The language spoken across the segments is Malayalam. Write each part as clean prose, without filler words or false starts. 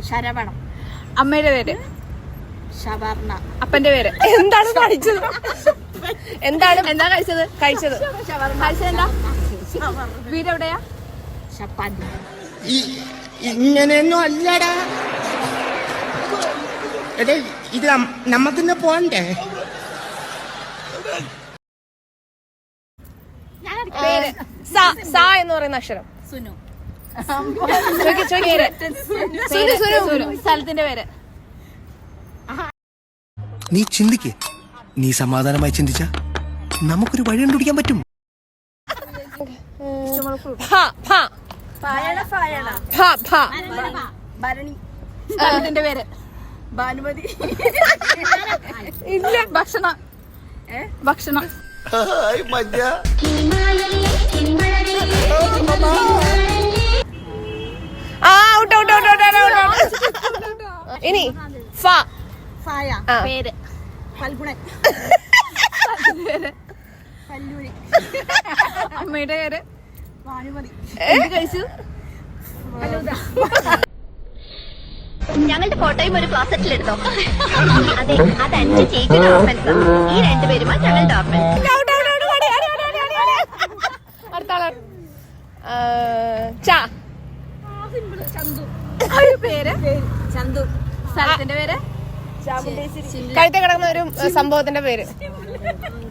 ശരവണം. അമ്മയുടെ പേര് ഷവർണ. അപ്പന്റെ പേര്. എന്താണ് കഴിച്ചത്? എന്താ കഴിച്ചത്? കഴിച്ചതെന്താ? വീടെവിടെയാ? ഇങ്ങനെയൊന്നും അല്ലടാ. എടേ ഇത് നമ്മക്കിന്ന് പോണ്ടേ? പേര് എന്ന് പറയുന്ന അക്ഷരം. സുനു. സ്ഥലത്തിന്റെ പേര്. നീ ചിന്തിക്കേ, നീ സമാധാനമായി ചിന്തിച്ച നമുക്കൊരു വഴി കണ്ടുപിടിക്കാൻ പറ്റും. സ്ഥലത്തിന്റെ പേര്. ഭാനുമതി. ഇല്ല. ഭക്ഷണം. ഇനി പേര് ഫൽഗുണൻ. അമ്മയുടെ പേര് ഭാനുമതി. കഴിച്ചു. ഞങ്ങളുടെ ഫോട്ടോയും ഒരു ക്ലോസറ്റിലെടുത്തോ. അതെ, അത് 5 ചേച്ചിയുടെ ഓർഫൻസ്. ഈ 2 പേരുമാണ് ഞങ്ങളുടെ ഓർഫൻസ്. പേര് ചന്തു. സ്ഥലത്തിന്റെ പേര്. കഴുത്തെ കിടക്കുന്ന ഒരു സംഭവത്തിന്റെ പേര്.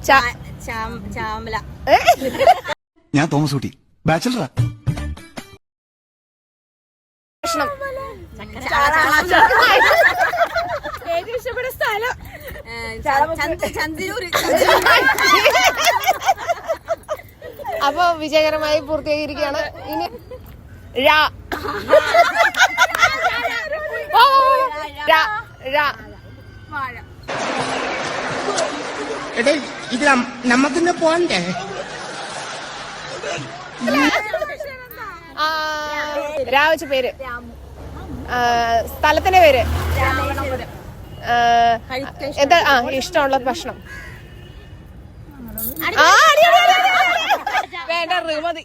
ചാമല. ഞാൻ തോമസ് കുട്ടി, ബാച്ചലറാ. ഇഷ്ടപ്പെട്ട സ്ഥലം. ചന്ദിരൂര്. അപ്പൊ വിജയകരമായി പൂർത്തീകരിക്കുകയാണ്. ഇനി എടേ ഇത് നമ്മക്കിന്ന് പോണ്ടേ? വെച്ച പേര്. സ്ഥലത്തിന്റെ പേര്. എന്താ ഇഷ്ടമുള്ള ഭക്ഷണം? വേണ്ട, മതി.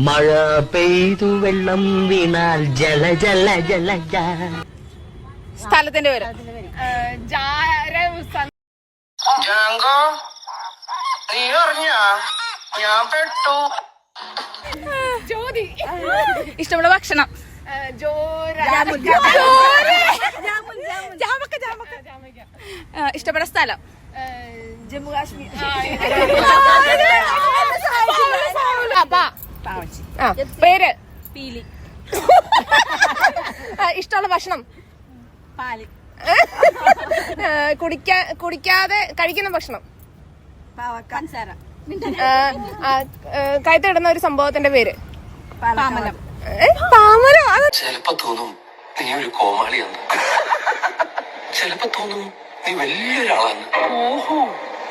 മഴ പെയ്തു വെള്ളം വീണാൽ ജല ജല ജല. സ്ഥലത്തിന്റെ പേര്. ഇഷ്ടമുള്ള ഭക്ഷണം. ഇഷ്ടപ്പെട്ട സ്ഥലം. ജമ്മു കാശ്മീർ. പേര്. പീലി. ഇഷ്ടമുള്ള ഭക്ഷണം. പാല്. കുടിക്കാതെ കഴിക്കുന്ന ഭക്ഷണം. പഞ്ചസാര. കഴുത്തിടുന്ന ഒരു സംഭവത്തിന്റെ പേര്. പാമരം. ചിലപ്പോ തോന്നും നീ ഒരു കോമാളിയാണ്, ചിലപ്പോ തോന്നും നീ വലിയൊരാളാണ്. ഓഹോ,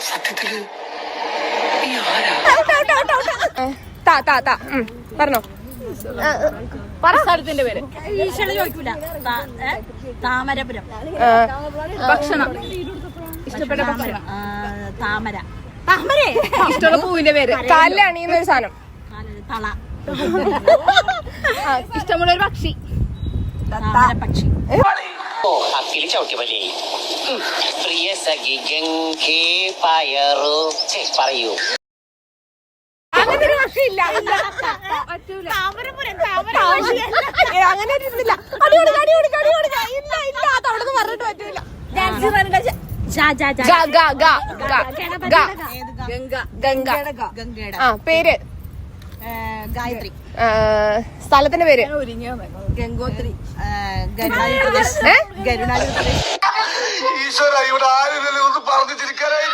സത്യത്തില് നീ ആരാ? പറഞ്ഞോ. സ്ഥലത്തിന്റെ പേര്. ചോദിക്കൂല. താമരപുരം. ഭക്ഷണം. ഇഷ്ടപ്പെട്ട ഭക്ഷണം. താമര. ഇഷ്ടമുള്ള പൂവിന്റെ പേര്. കാലിൽ അണിയുന്ന ഒരു സാധനം. തള. ഇഷ്ടമുള്ള ഒരു പക്ഷി. പക്ഷി. അക്കിലി ചവിട്ടിപ്പല്ലേ പ്രിയ സഖി ഗംഗേ പയറു പറയൂ. അങ്ങനെ ഒരു പക്ഷി ഇല്ല. അങ്ങനെ ഇരുന്നില്ല. ഇല്ല അതവിടെ പറഞ്ഞിട്ട് പറ്റൂല. ഗംഗയുടെ പേര്. ഗായത്രി. സ്ഥലത്തിന്റെ പേര്. ഗംഗോത്രി. ഗരുണാചൽ പ്രദേശ്. ഗരുണാചൽ പ്രദേശ്. ഈശ്വര, ഇവിടെ ആരും ഒന്ന് പറഞ്ഞു ചിരിക്കാനായി.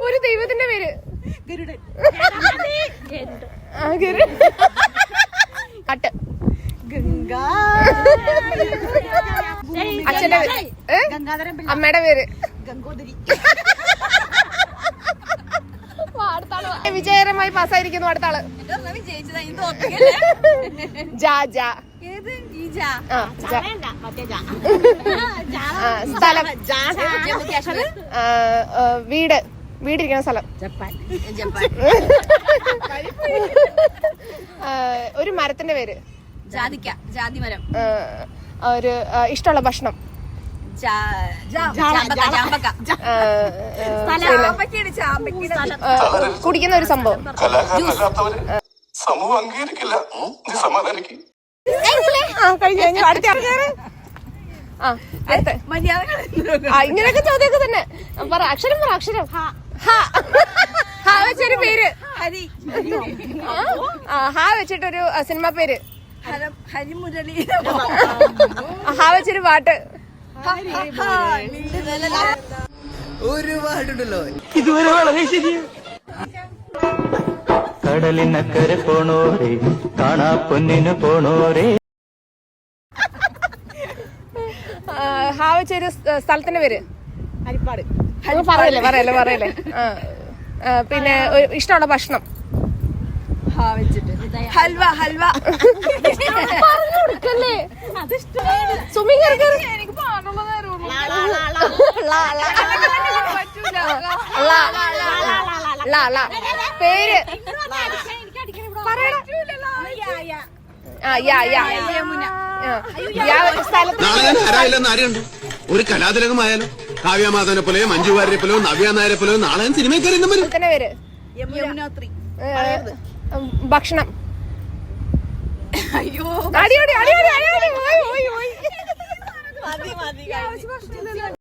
ഒരു ദൈവത്തിന്റെ പേര്. ഗരുഡൻ. കട്ട്. ഗംഗാ. അച്ഛന്റെ പേര്. അമ്മയുടെ പേര്. ഗംഗോദരി. വിജയകരമായി പാസ്സായിരിക്കുന്നു. അടുത്ത ആള്. സ്ഥലം. വീട്. വീടിരിക്കുന്ന സ്ഥലം. ജപ്പാൻ. ഒരു മരത്തിന്റെ പേര്. ജാതിക്ക. ജാതിമരം. ഒരു ഇഷ്ടമുള്ള ഭക്ഷണം. കുടിക്കുന്ന ഒരു സംഭവം. സമൂഹം അംഗീകരിക്കില്ല. സമാധാനിക്കും. ഇങ്ങനെയൊക്കെ ചോദ്യമൊക്കെ തന്നെ പറ. അക്ഷരം പറ. അക്ഷരം. ഹാ വെച്ചൊരു പേര്. ഹാ വെച്ചിട്ടൊരു സിനിമ പേര്. ഹരിമുരളി. ഹാ വെച്ചൊരു പാട്ട്. ഒരുപാടുണ്ടല്ലോ. ഇതുവരെ വളരെ ശരിയാ. കടലിനക്കരെ പോണോരേ, കാണാ പൊന്നിന് പോണോരേ. ഹാ വെച്ചൊരു സ്ഥലത്തിന്റെ പേര്. ഹരിപ്പാട്. പറയല്ലേ. പിന്നെ ഇഷ്ടമുള്ള ഭക്ഷണം. ഹൽവ. കൊടുക്കല്ലേ. സ്വിമ്മിങ് പേര് ഒരു കലാതിലകമായാലോ കാവ്യമാധവനെ പോലെയോ മഞ്ജു വാര്യരെ പോലെയോ നവ്യ നായരെ പോലെയോ നാളെ സിനിമയിൽ പേര്. യമുനോത്രി. ഭക്ഷണം. അയ്യോ. അടി